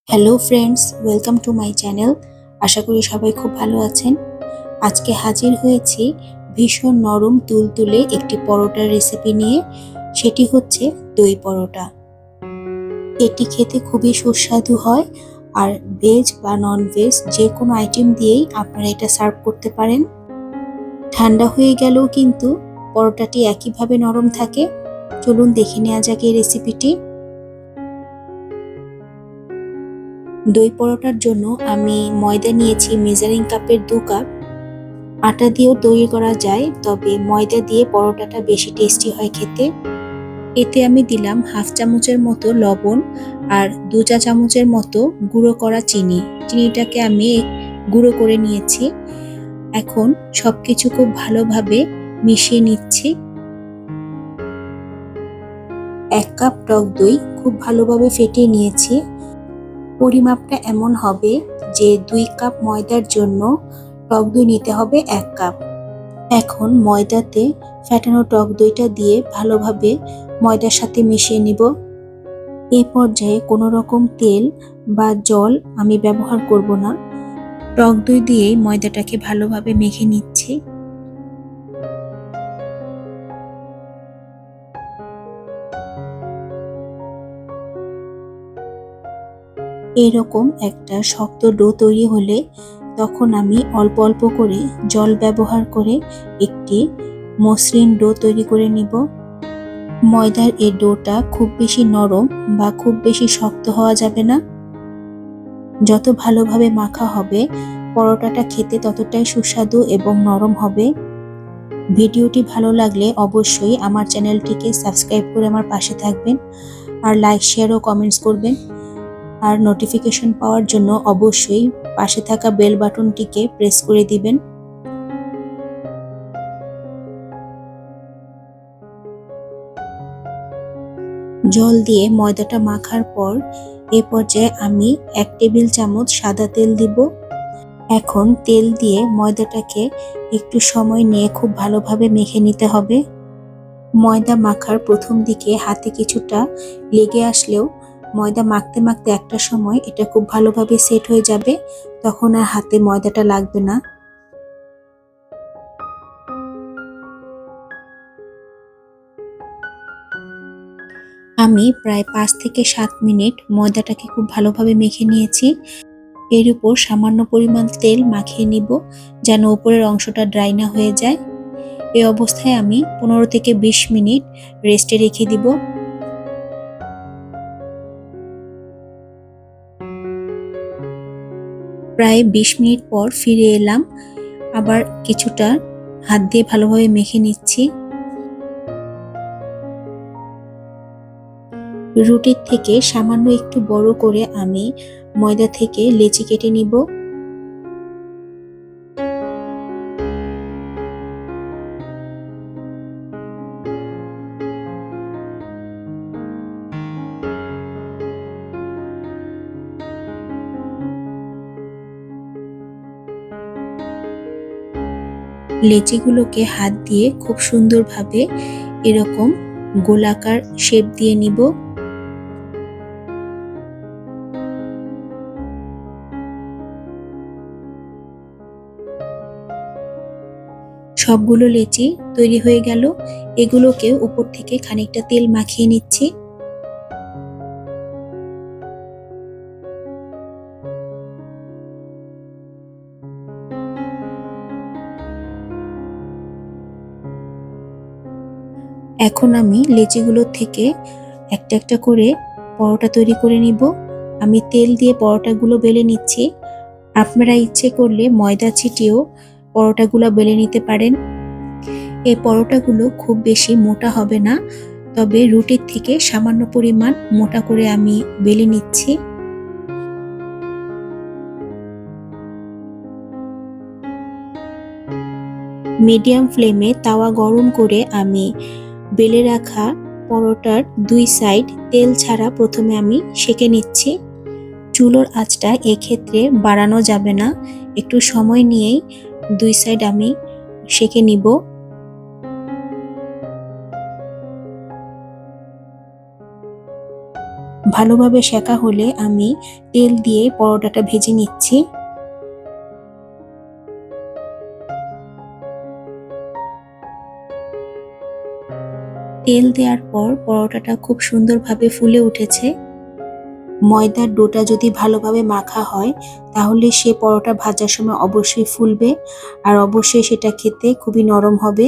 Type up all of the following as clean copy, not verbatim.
Hello friends, welcome to my channel. আশা করি সবাই খুব ভালো আছেন। আজকে হাজির হয়েছি ভীষণ নরম তুলতুলে একটি পরোটার রেসিপি নিয়ে। সেটি হচ্ছে দই পরোটা। এটি খেতে খুবই সুস্বাদু হয়, আর ভেজ বা নন ভেজ যে কোনো আইটেম দিয়েই আপনারা এটা সার্ভ করতে পারেন। ঠান্ডা হয়ে গেলেও কিন্তু পরোটাটি একইভাবে নরম থাকে। চলুন দেখে নেওয়া যাক এই রেসিপিটি। দই পরোটার জন্য আমি ময়দা নিয়েছি মেজারিং কাপের 2 কাপ। আটা দিয়েও তৈরি করা যায়, তবে ময়দা দিয়ে পরোটাটা বেশি টেস্টি হয় খেতে। এতে আমি দিলাম হাফ চামচের মতো লবণ আর 2 চা চামচের মতো গুঁড়ো করা চিনি। চিনিটাকে আমি গুঁড়ো করে নিয়েছি। এখন সবকিছু খুব ভালোভাবে মিশিয়ে নিচ্ছি। 1 কাপ টক দই খুব ভালোভাবে ফেটিয়ে নিয়েছি। পরিমাপটা এমন হবে যে 2 কাপ ময়দার জন্য টক দই নিতে হবে 1 কাপ। এখন ময়দাতে ফেটানো টক দইটা দিয়ে ভালোভাবে ময়দার সাথে মিশিয়ে নিব। এই পর্যায়ে কোনো রকম তেল বা জল আমি ব্যবহার করব না। টক দই দিয়েই ময়দাটাকে ভালোভাবে মেখে নিচ্ছি। এরকম একটা শক্ত ডো তৈরি হলে তখন আমি অল্প অল্প করে জল ব্যবহার করে একটি মসৃণ ডো তৈরি করে নিব। ময়দার এই ডোটা খুব বেশি নরম বা খুব বেশি শক্ত হওয়া যাবে না। যত ভালোভাবে মাখা হবে পরোটাটা খেতে ততটাই সুস্বাদু এবং নরম হবে। ভিডিওটি ভালো লাগলে অবশ্যই আমার চ্যানেলটিকে সাবস্ক্রাইব করে আমার পাশে থাকবেন, আর লাইক শেয়ার ও কমেন্টস করবেন। আর নোটিফিকেশন পাওয়ার জন্য অবশ্যই পাশে থাকা বেল বাটনটিকে প্রেস করে দিবেন। জল দিয়ে ময়দাটা মাখার পর এ পর্যায়ে আমি 1 টেবিল চামচ সাদা তেল দিব। এখন তেল দিয়ে ময়দাটাকে একটু সময় নিয়ে খুব ভালোভাবে মেখে নিতে হবে। ময়দা মাখার প্রথম দিকে হাতে কিছুটা লেগে আসলেও ময়দা মাখতে মাখতে একটা সময় এটা খুব ভালোভাবে সেট হয়ে যাবে, তখন আর হাতে ময়দাটা লাগবে না। আমি প্রায় 5 থেকে 7 মিনিট ময়দাটাকে খুব ভালোভাবে মেখে নিয়েছি। এর উপর সামান্য পরিমাণ তেল মাখিয়ে নিব, যেন উপরের অংশটা ড্রাই না হয়ে যায়। এই অবস্থায় আমি 15 থেকে 20 মিনিট রেস্টে রেখে দিব। প্রায় 20 মিনিট পর ফিরে এলাম। আবার কিছুটা হাত দিয়ে ভালোভাবে মেখে নিচ্ছি। রুটির থেকে সামান্য একটু বড় করে আমি ময়দা থেকে লেচি কেটে নিব। লেচিগুলোকে হাত দিয়ে খুব সুন্দরভাবে এরকম গোলাকার শেপ দিয়ে নিব। সবগুলো লেচি তৈরি হয়ে গেল। এগুলোকে উপর থেকে খানিকটা তেল মাখিয়ে নিচ্ছি। এখন আমি লেচিগুলো থেকে একটা একটা করে পরোটা তৈরি করে নিব। আমি তেল দিয়ে পরোটাগুলো বেলে নিচ্ছি। আপনারা ইচ্ছে করলে ময়দা ছিটিয়েও পরোটাগুলো বেলে নিতে পারেন। এই পরোটাগুলো খুব বেশি মোটা হবে না, তবে রুটির থেকে সামান্য পরিমাণ মোটা করে আমি বেলে নিচ্ছি। মিডিয়াম ফ্লেমে তাওয়া গরম করে আমি বেলে রাখা পরোটার 2 সাইড তেল ছাড়া প্রথমে আমি সেঁকে নিচ্ছি। চুলোর আঁচটা এক্ষেত্রে বাড়ানো যাবে না, একটু সময় নিয়েই 2 সাইড আমি সেঁকে নিব। ভালোভাবে সেঁকা হলে আমি তেল দিয়ে পরোটাটা ভেজে নিচ্ছি। তেল দেওয়ার পর পরোটাটা খুব সুন্দরভাবে ফুলে উঠেছে। ময়দার ডোটা যদি ভালোভাবে মাখা হয় তাহলে সে পরোটা ভাজার সময় অবশ্যই ফুলবে আর অবশ্যই সেটা খেতে খুবই নরম হবে।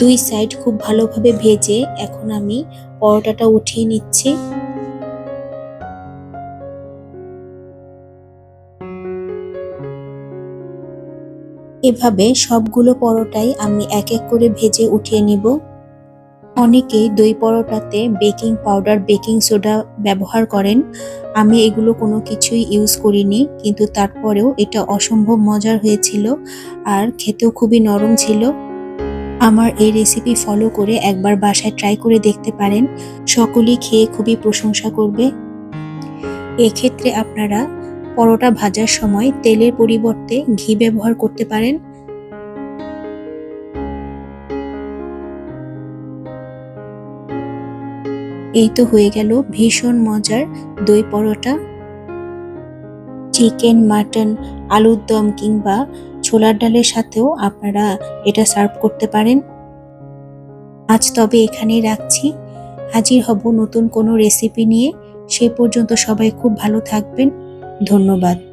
দুই সাইড খুব ভালোভাবে ভেজে এখন আমি পরোটাটা উঠিয়ে নিচ্ছি। এভাবে সবগুলো পরোটাই আমি এক এক করে ভেজে উঠিয়ে নিব। অনেকে দই পরোটাতে বেকিং পাউডার, বেকিং সোডা ব্যবহার করেন। আমি এগুলো কোনো কিছুই ইউজ করিনি, কিন্তু তারপরেও এটা অসম্ভব মজার হয়েছিল আর খেতেও খুবই নরম ছিল। আমার এই রেসিপি ফলো করে একবার বাসায় ট্রাই করে দেখতে পারেন। সকলেই খেয়ে খুবই প্রশংসা করবে। এক্ষেত্রে আপনারা পরোটা ভাজার সময় তেলের পরিবর্তে ঘি ব্যবহার করতে পারেন। এই তো হয়ে গেল ভীষণ মজার দই পরোটা। চিকেন, মাটন, আলুর দম কিংবা ছোলার ডালের সাথেও আপনারা এটা সার্ভ করতে পারেন। আজ তবে এখানেই রাখছি। হাজির হব নতুন কোনো রেসিপি নিয়ে। সে পর্যন্ত সবাই খুব ভালো থাকবেন। ধন্যবাদ।